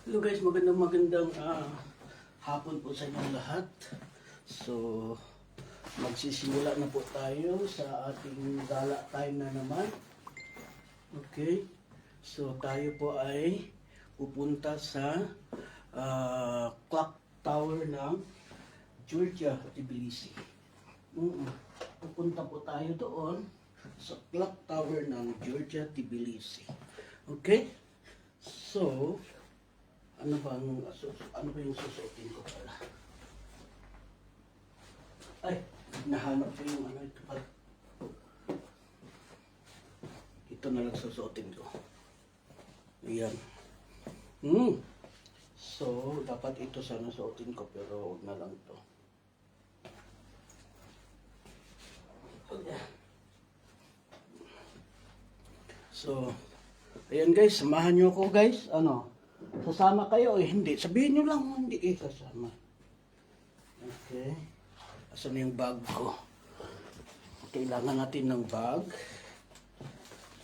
Hello guys, magandang hapon po sa inyong lahat. So, magsisimula na po tayo sa ating gala time na naman. Okay. So, tayo po ay pupunta sa clock tower ng Georgia, Tbilisi. Pupunta po tayo doon sa clock tower ng Georgia, Tbilisi. Okay? So, ano ba yung susuotin ko pala? Ay, nahanap ko yung ano ito pala. Ito na lang susuotin ko. Ayan. So, dapat ito sana suotin ko pero huwag na lang ito. So, ayan guys, samahan nyo ako guys. Sasama kayo o hindi? Sabihin nyo lang hindi kayo sasama. Okay. Asan na yung bag ko? Kailangan natin ng bag.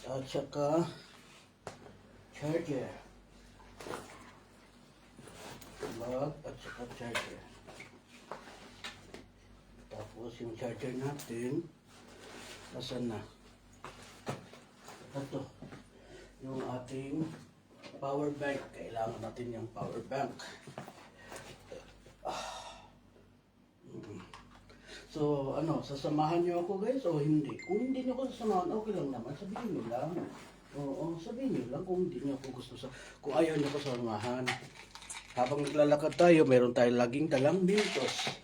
At saka charger. Bag at saka charger. Tapos yung charger natin, asan na? Ito. Yung ating power bank. Kailangan natin yung power bank. So, sasamahan niyo ako guys o hindi? Kung hindi niyo ako sasamahan, okay lang naman. Sabihin niyo lang. Oo, sabihin niyo lang kung hindi niyo ako gusto kung ayaw niyo ako sasamahan. Habang naglalakad tayo, meron tayong laging dalang bintos.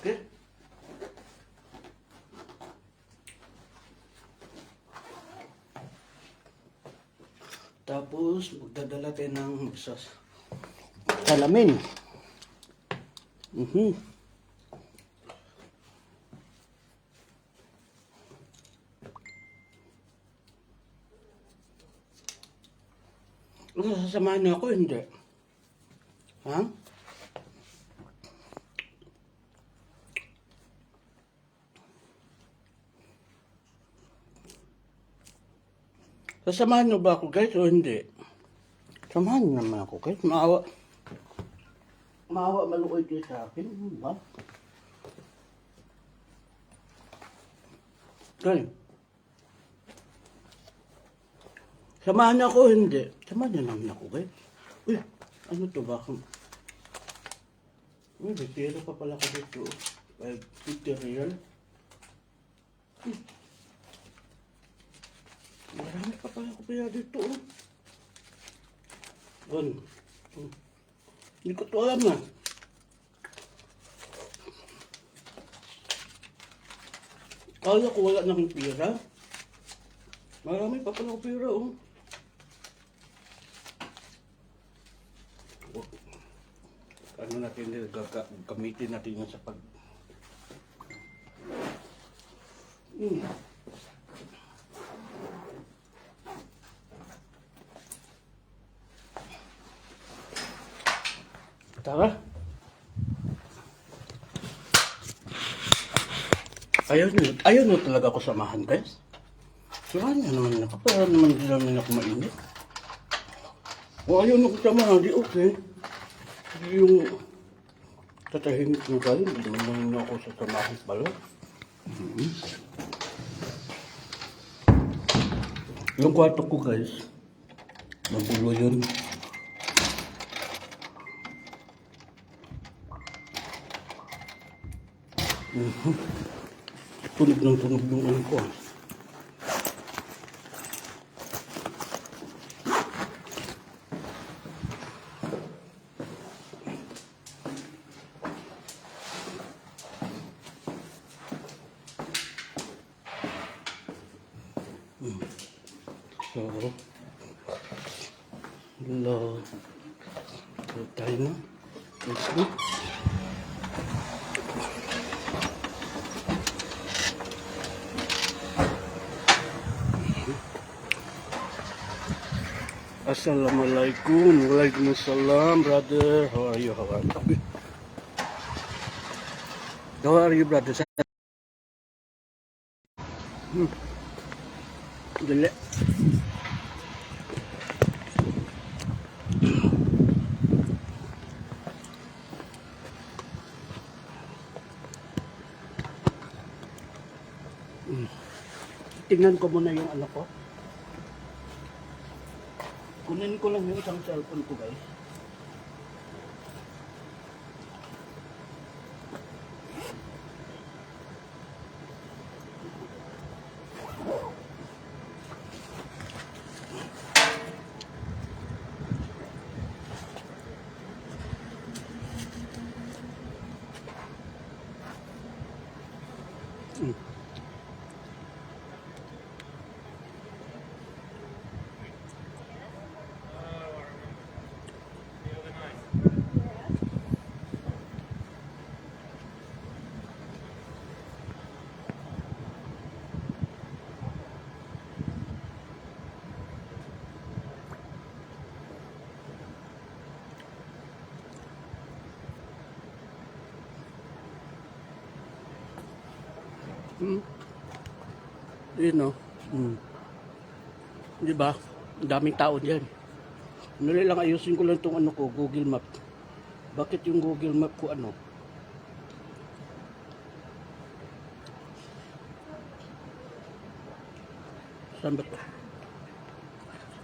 Okay? Tapos, magdadala tayo ng salamin. Sasamahan niyo ako, hindi? Ha? Sasamahan niyo ba ako guys o hindi? Samahan niyo naman ako guys. Maawa maluoy kayo sa akin. Ba? Okay. Samahan niyo ako o hindi? Samahan niyo naman ako guys. Uy, ano to ba? Uy, bitero pa pala ko dito. 550 real. Marami pa pala ko kaya dito. Hindi ko ito alam na. Kala ko wala na akong pera. Marami pa pala ko pera, Ano natin, gamitin natin yun sa pag... Tara. Ayaw nyo talaga ako samahan, guys. Samahan nyo naman ako. Para naman hindi namin ako mainit. Kung ayaw nyo ako samahan, di okay. Hindi yung tatahimik nyo kayo. Hindi naman nyo ako sasamahan pala. Yung kwarto ko, guys. Magulo yun. Tunog yung ano ko. So, hello. Tayo na. Let's go. Assalamualaikum. Waalaikumsalam, brother. How are you? How are you, brother? Dali. Tingnan ko muna yung ano ko. Kunin ko lang yung isang cellphone ko, guys. Yun, no? Di ba? Ang daming tao dyan. Nali lang ayusin ko lang itong ano ko, Google Map. Bakit yung Google Map ko ano? Saan ba ito?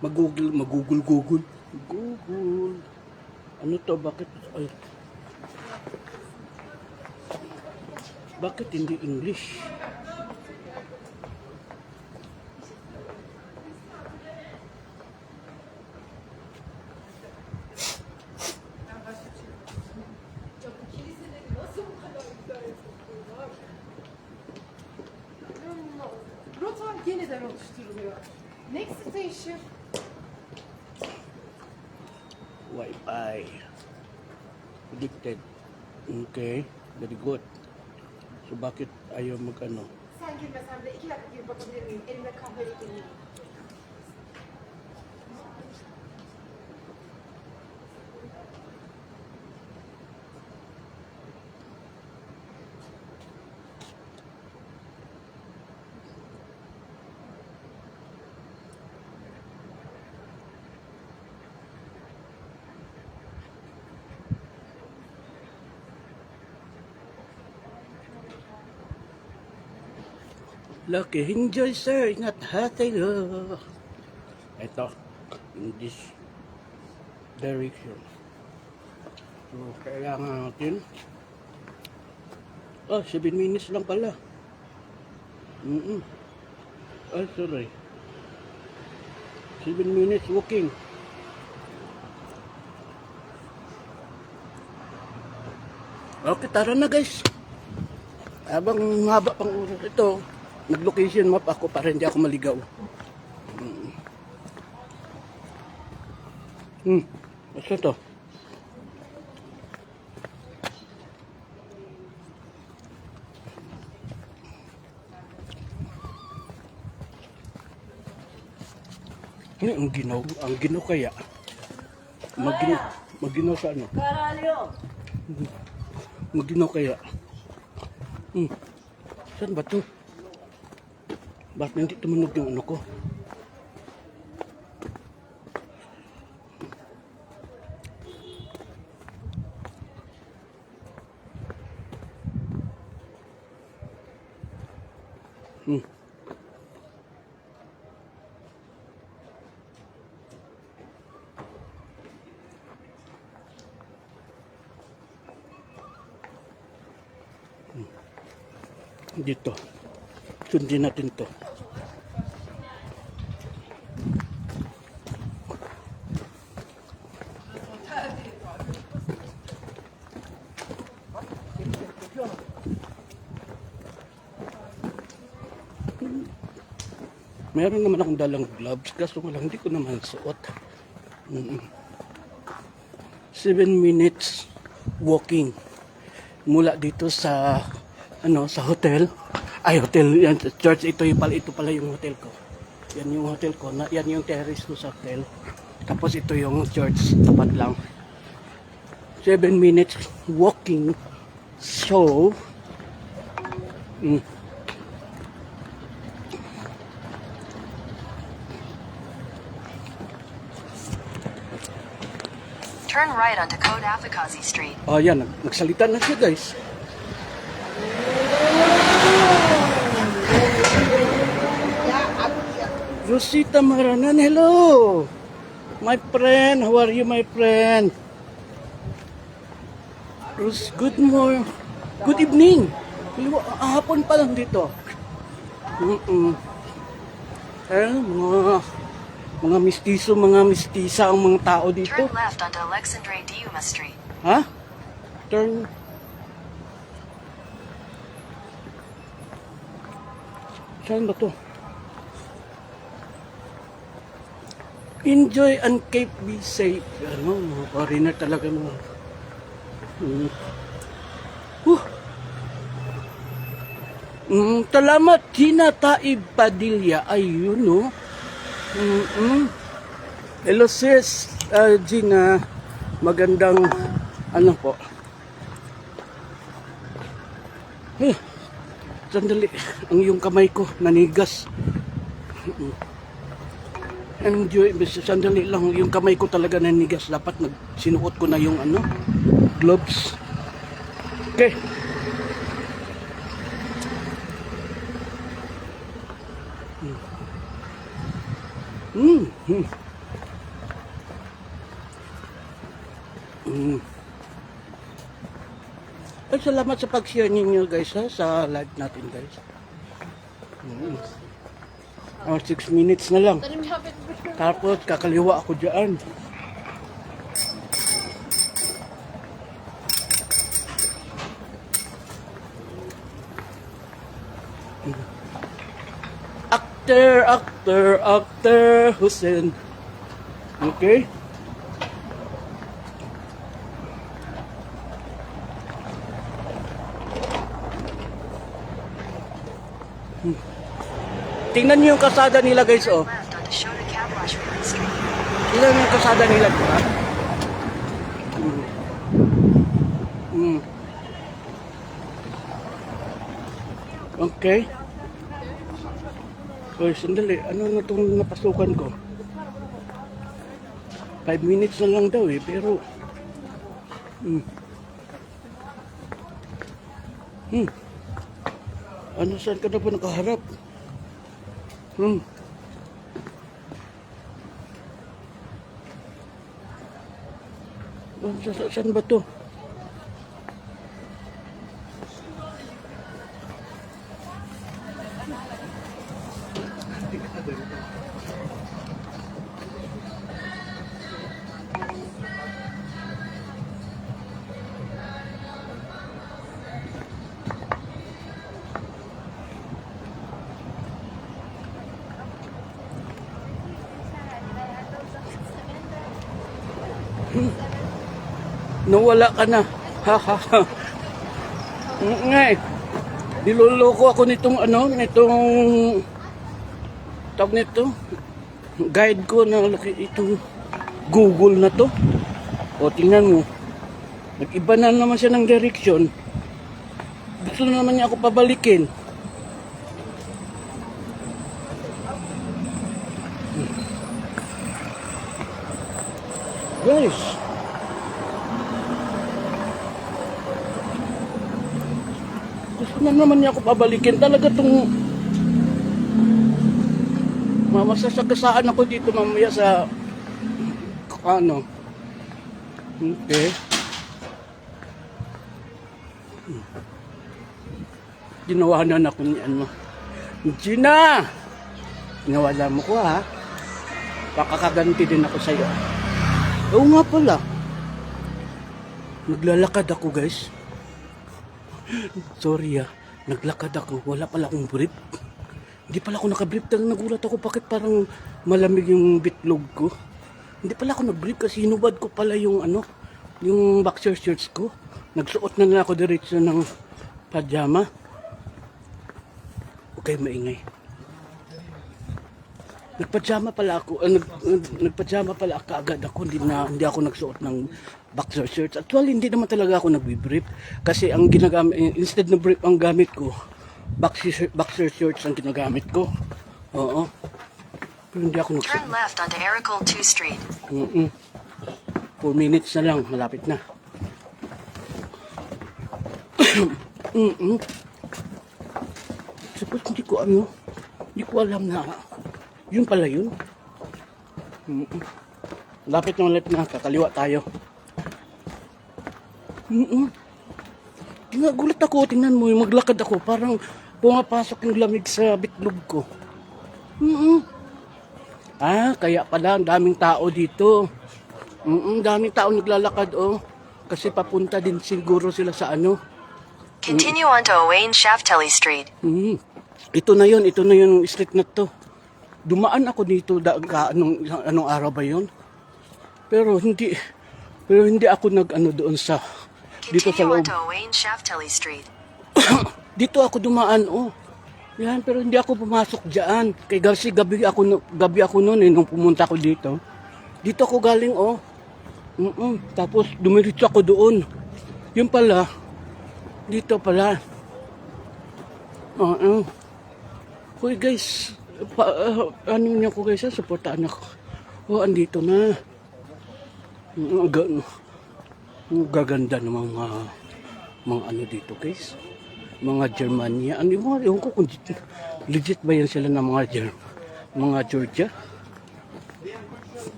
Google. Ano to? Bakit? Ay. Bakit hindi English? Rotam yeniden oluşturuluyor. Next station. Wi-Fi. Predicted. Okay. Very good. So bakit ayaw mag-ano? Sen girmesen de 2 dakika girip bakabilir miyim? Elimde kahveyle gireyim. Lucky, enjoy sir, not hati lo. Ito, in this direction. So, kailangan natin. 7 minutes lang pala. Sorry. 7 minutes walking. Okay, tara na guys. Habang haba pang oras ito, nag-location map ako para hindi ako maligaw. Basta to. Ano ang ginaw? Ang ginaw kaya? Maginaw sa ano? Caralho! Maginaw kaya? Saan ba to? Bakit hindi tumunog yung ano ko? Dito. Sundin natin to. Meron naman akong dalang gloves, kaso lang hindi ko naman suot. 7 minutes walking mula dito sa sa hotel. Ay, hotel yan, church. Ito pala yung hotel ko. Yan yung hotel ko. Yan yung terrace ko sa hotel. Tapos ito yung church, tapat lang. 7 minutes walking. So, Turn right onto Code Afakazi Street. Oh, yan. Nagsalita na siya, guys. Rosita Maranan, hello! My friend, how are you, my friend? Good morning. Good evening. Hapon pa lang dito. Mga mistiso, mga mistisa ang mga tao dito. Turn left onto Alexandre Diuma Street. Ha? Turn. Saan ba to? Enjoy and keep be safe. Ano, mga foreigner talaga mo. Salamat, Gina Taib Padilla. Ayun, no? Hello, sis. Gina. Magandang, ano po. Sandali. Ang yung kamay ko, nanigas. Enjoy, sandali lang, yung kamay ko talaga nanigas. Dapat sinuot ko na yung ano, gloves. Okay. Ay, salamat sa pag-share ninyo, guys, ha, sa live natin, guys. 6 minutes na lang. Tapos kakaliwa ako dyan. Actor Hussein. Okay? Tingnan niyo yung kasada nila, guys, oh. Left onto Shota Kaplash Street. Tingnan niyo yung kasada nila, ha? Okay. Oy, sandali. Ano na itong napasukan ko? 5 minutes na lang daw, eh. Pero... Ano, saan ka na po nakaharap? Saan ba to? Nawala ka na. Ha ha ha. Nga eh. Niloloko ako nitong ano, nitong tawag nito. Guide ko na itong Google na to. O tingnan mo. Nag-iba na naman siya ng direction. Gusto na naman niya ako pabalikin. Guys. Gusto na naman niya ako pabalikin. Talaga itong masasagasaan ako dito mamaya sa ano. Okay. Ginawanan ako ni ano. Gina! Ginawala mo ko, ha? Pakakaganti din ako sa'yo. Oo nga pala. Naglalakad ako, guys. Sorry, naglakad ako. Wala pala akong brief. Hindi pala ako nakabrief. Nagulat ako bakit parang malamig yung bitlog ko. Hindi pala ako nag-brief kasi hinubad ko pala yung ano, yung boxer shorts ko. Nagsuot na ako diretso ng pajama. Okay, maingay. Nagpajama pala ako. Nagpajama pala agad ako. Hindi ako nagsuot ng boxer shorts. Actually, hindi naman talaga ako nagbi-brief. Kasi ang ginagamit, instead na brief ang gamit ko, boxer shorts ang ginagamit ko. Oo. Pero hindi ako nagsuot. Turn left onto Ericole 2 Street. 4 minutes na lang, malapit na. Suppose hindi ko alam na yun pala yun. Lapit na ulit na, kakaliwa tayo. Nagulat ako, tingnan mo, maglakad ako, parang pumapasok yung lamig sa bitlog ko. Kaya pala, ang daming tao dito. Daming tao naglalakad, oh. Kasi papunta din siguro sila sa ano. Continue on to Owain Shafteli Street. Ito na yung street na to. Dumaan ako dito anong araw ba yun? Pero hindi ako nag-ano doon sa dito sa Continue on loob. to Owain Shafteli Street. Dito ako dumaan, oh. Yan, pero hindi ako pumasok diyan. Kay Garcia gabi ako noon nung pumunta ako dito. Dito ako galing, oh. Tapos dumiretso ako doon. Yun pala. Dito pala. Hoy guys, ano niyo ko guys, suportahan ako. Oh, andito na. Ang gaganda ng mga ano dito guys. Mga Germania. Ewan ko kung legit ba yan sila ng mga Georgia.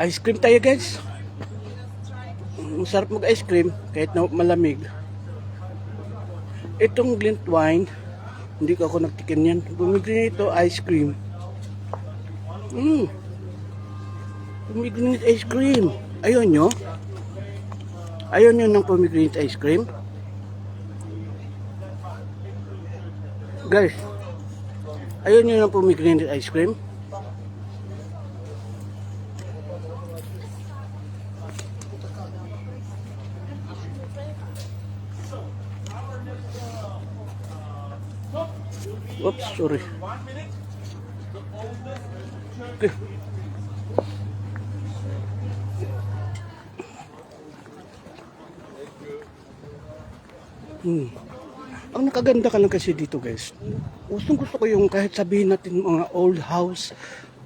Ice cream tayo guys. Masarap mag ice cream kahit na malamig. Itong Glint wine, hindi ko ako nagtikim yan. Pomegranate ito, ice cream. Pomegranate ice cream. Ayun nyo? Ayun nyo ng pomegranate ice cream? Guys, ayun nyo ng pomegranate ice cream? Oops, sorry. Okay. Ang nakaganda ka lang kasi dito guys. Gusto ko yung kahit sabihin natin mga old house,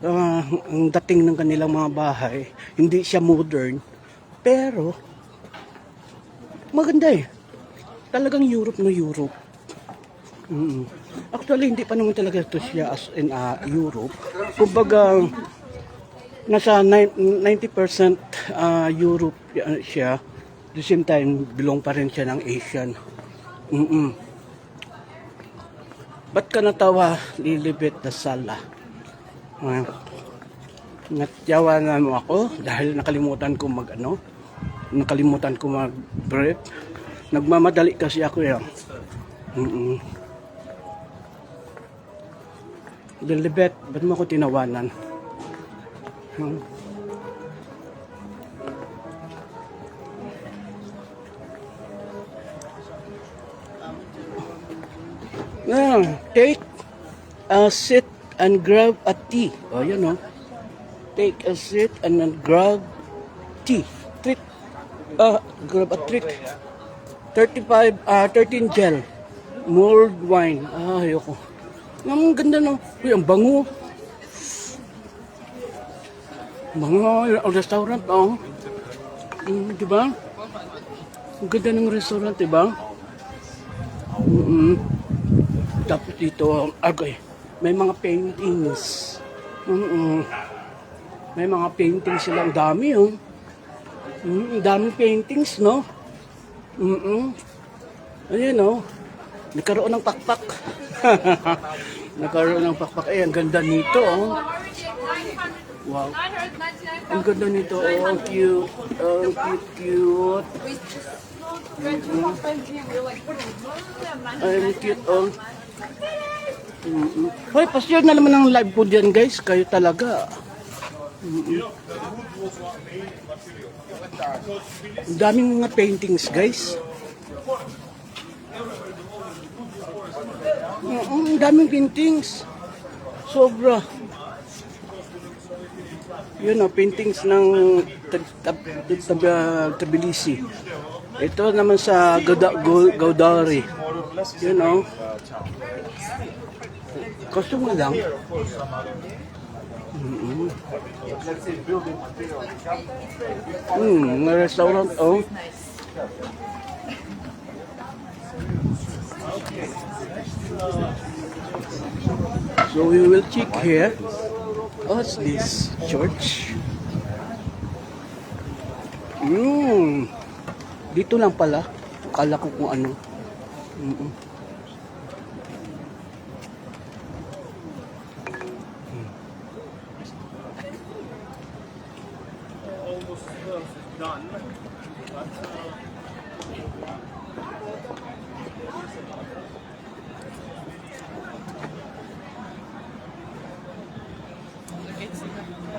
ang dating ng kanilang mga bahay, hindi siya modern, pero maganda eh. Talagang Europe na Europe. Actually, hindi pa naman talaga ito siya as in Europe. Kumbaga, nasa 90% Europe siya. At the same time, belong pa rin siya ng Asian. Ba't ka natawa, Lilibet na Sala? Natyawa na mo ako dahil nakalimutan ko mag-brief. Nagmamadali kasi ako yan. Lilibet, ba't mo ako tinawanan? Take a seat and grab a tea. Oh, you know. Take a seat and then grab tea. Treat. Grab a treat. 13 gel. Mulled wine. Ayoko. Ang ganda no. Uy, ang bango. Bango ang restaurant, oh. Diba? Ang ganda ng restaurant, diba? Tapos dito, may mga paintings. May mga paintings silang dami, oh. Ang daming paintings, no? Ayun, oh. Nagkaroon ng pakpak. Nagkaroon ng pakpak. Ang ganda nito, oh. Wow. Ang ganda nito, oh. Ang cute. Ang cute. Ang cute, oh. Hoy, pa-share na naman ng live po dyan, guys. Kayo talaga. Ang daming mga paintings, guys. Ang daming paintings. Sobra. Yun o, paintings ng Tbilisi. Ito naman sa Gaudari. Yun o. Costume lang. May restaurant oh. So we will check here. What's this? Church? Dito lang pala. Akala ko kung ano.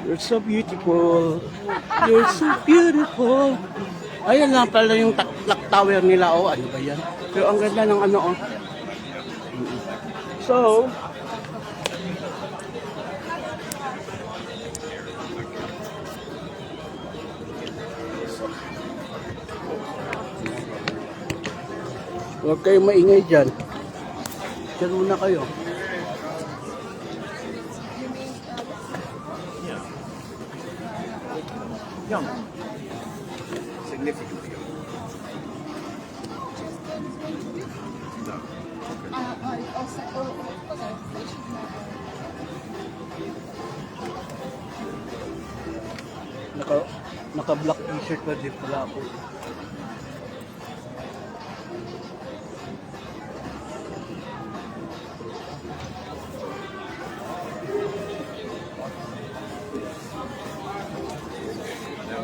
You're so beautiful. You're so beautiful. Ayan lang pala yung clock tower nila. Oh, ano ba yan? Pero ang ganda ng ano, oh. So, huwag kayong maingay dyan. Diyan muna kayo. Young. Significantly young. Naka-black t-shirt pa din pala ako.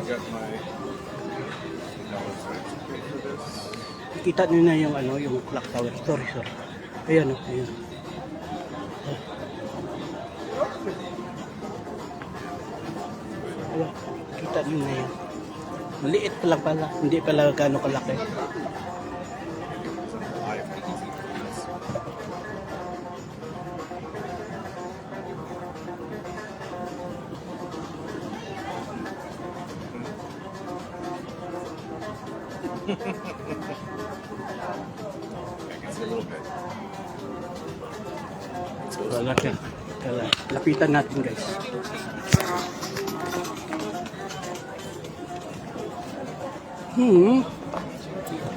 Got my for this. Kita niyo na yung ano, yung clock tower. Sorry. Ayan oh, ayan. Ayan, kita niyo na yan. Maliit pa lang pala, hindi pala gaano kalaki. I can see a little bit. Lapitan natin guys.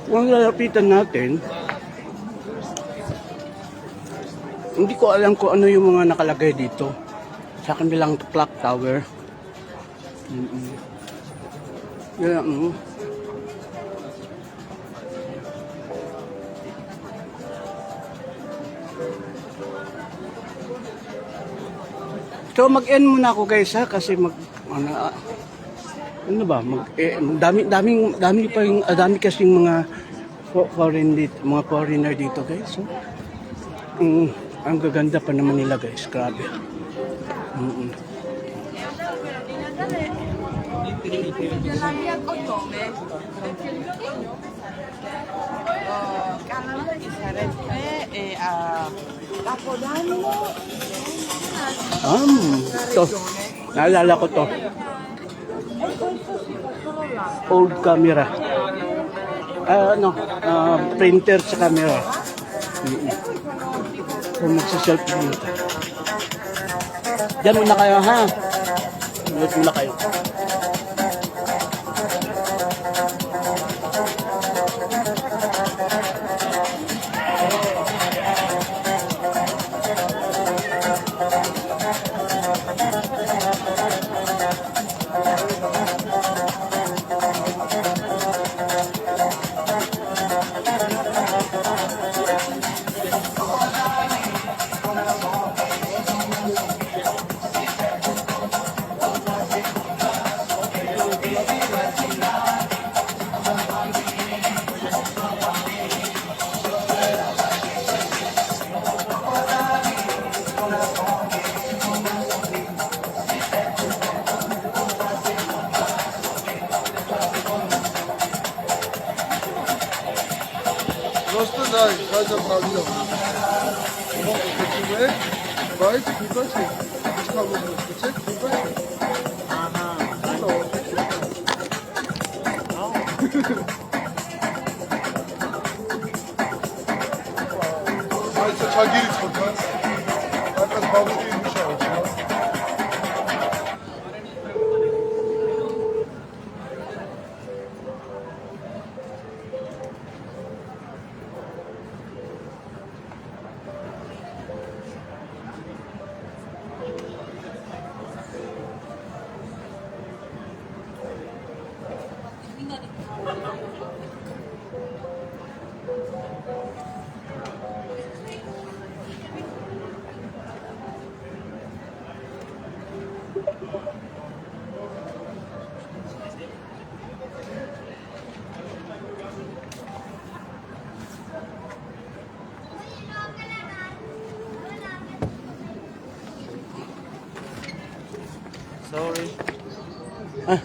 Kung lalapitan natin, hindi ko alam kung ano yung mga nakalagay dito sa kanilang clock tower. Yan. So mag-end muna ako guys ha, kasi dami pa yung dami kasing mga foreigner dito guys. So ang gaganda pa naman nila guys, grabe. To. Naalala ko to. Old camera. Printer sa camera. Kung magsiselfie dito. Diyan muna kayo ha. Diyan muna kayo. Просто да, кажа правило. Почему? Бай, купачи. Что можно сказать? Купачи. Ayça çagiri çıkar. Herkes balık değilmiş Ayça. Sorry. Ah,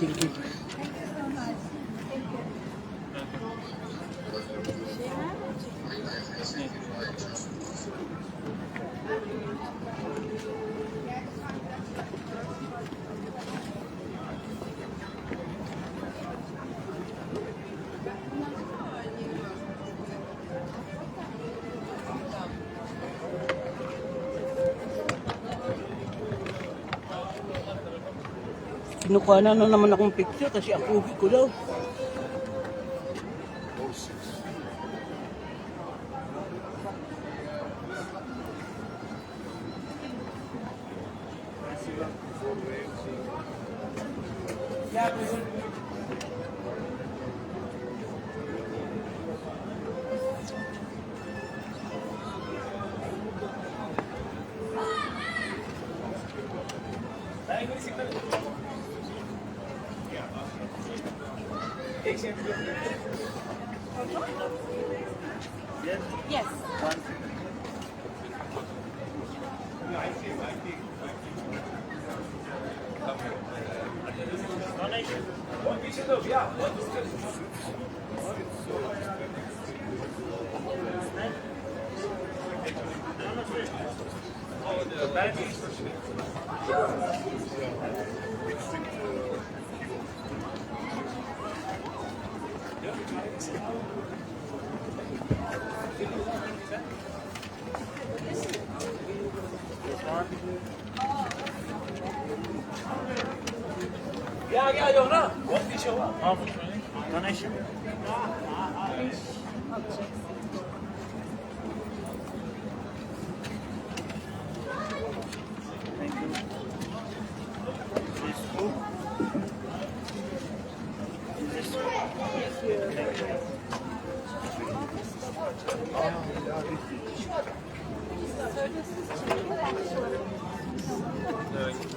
thank you. Kinukuha na naman akong picture kasi ang uwi ko daw. Yes.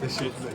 Teşekkürler.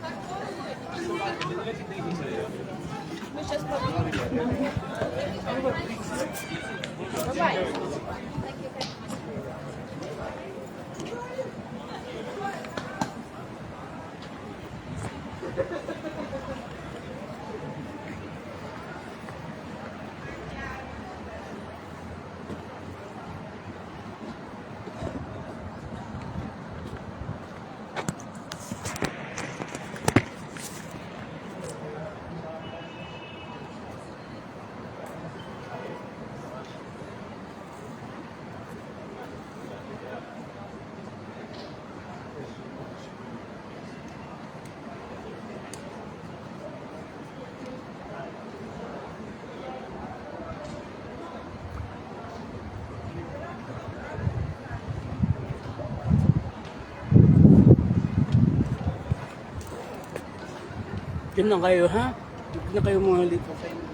Diyan lang kayo, ha? Diyan na kayo mga dito sa inyo.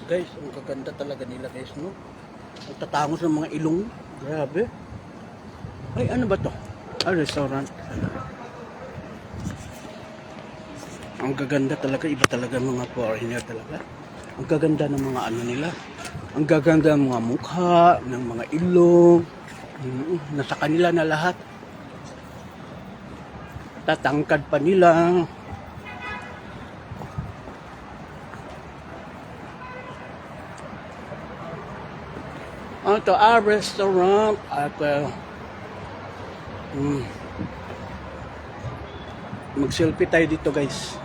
Guys, ang kaganda talaga nila guys, no? Ang tatangos ng mga ilong. Grabe. Ay, ano ba to? Ah, restaurant. Ang gaganda talaga, iba talaga mga foreigner talaga. Ang gaganda ng mga ano nila. Ang gaganda ng mga mukha, ng mga ilong. Nasa kanila na lahat. Tatangkad pa nila. Ito, restaurant at mag-selfie tayo dito guys.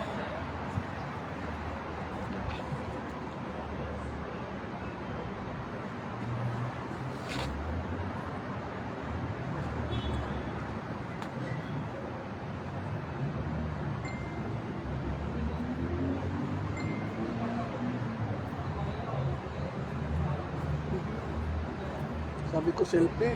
Sabi ko selfie.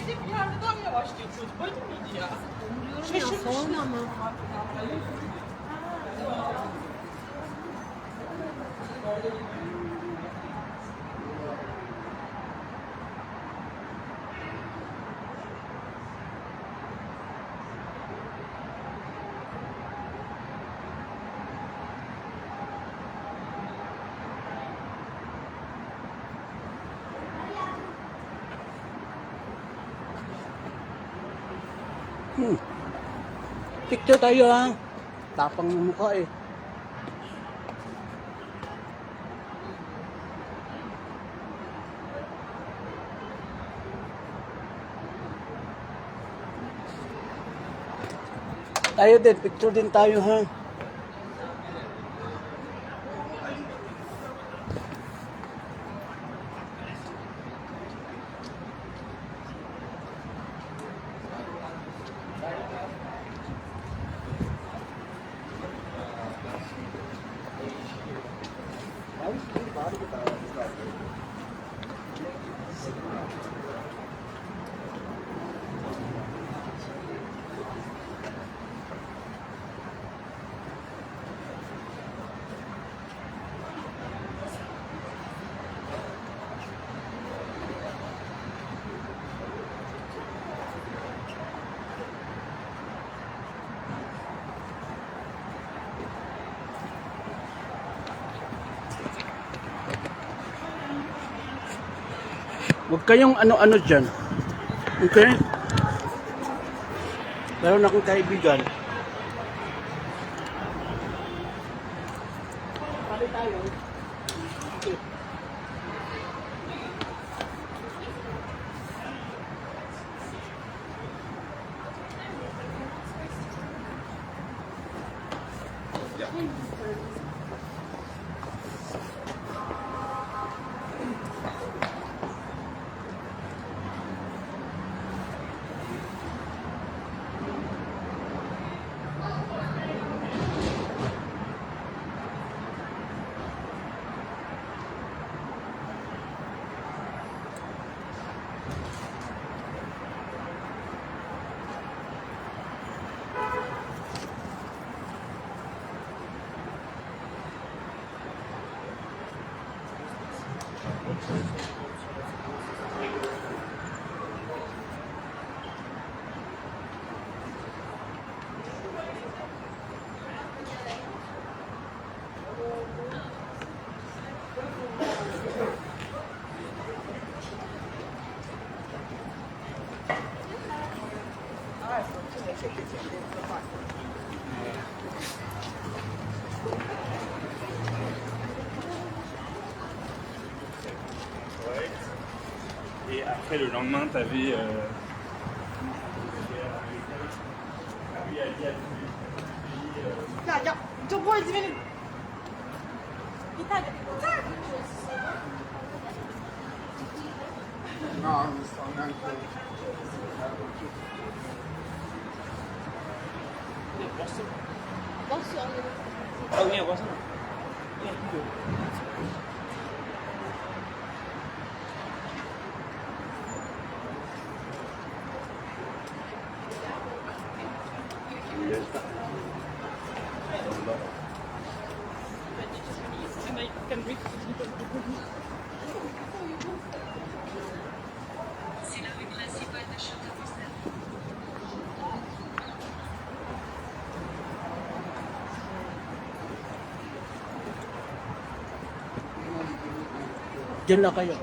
Bir yerde daha mı yavaş geçiyordu? Böyle miydi ya? Şaşırmıştım. Picture tayo ha. Tapang ng mukha eh. Tayo din, picture din tayo ha. Huwag kayong ano-ano dyan. Okay? Meron akong kaibigan. Pali tayo. Okay. Et après, le lendemain, tu avais eldiveni. Yeter. Yeter. No, I'm just on that. Oh yeah, wasn't it? And I can read Diyan na kayo.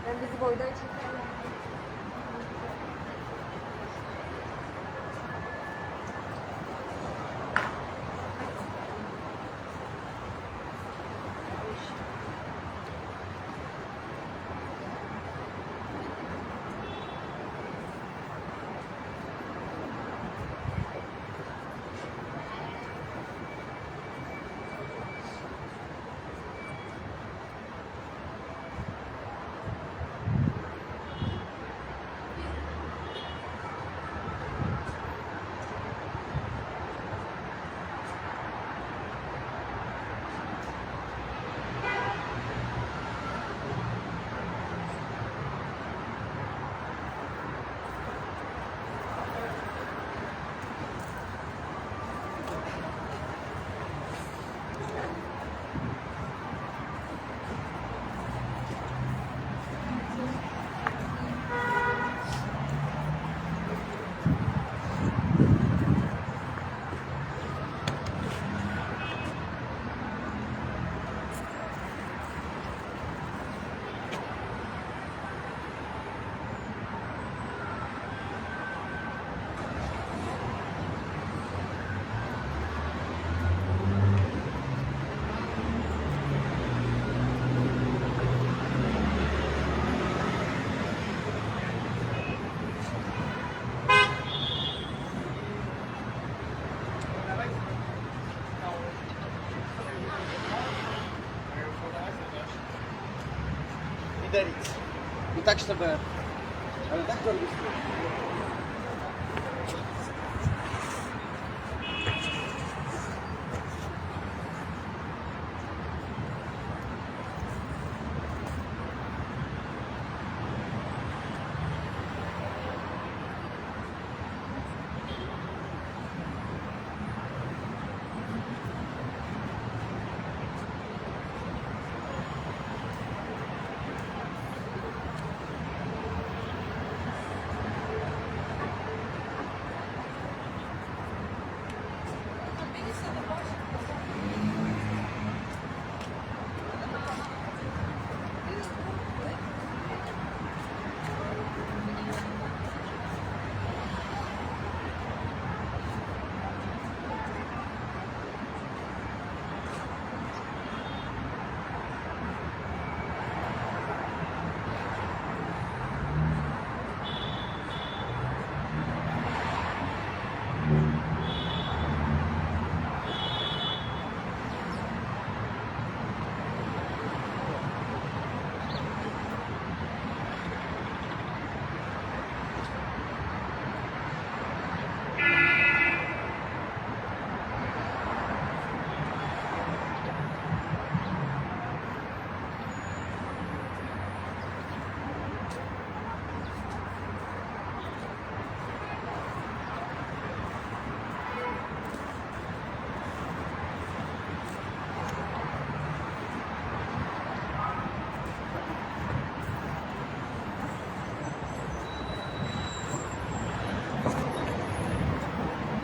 Ben bizi boydan çekerim. ударить. И так, чтобы... Так,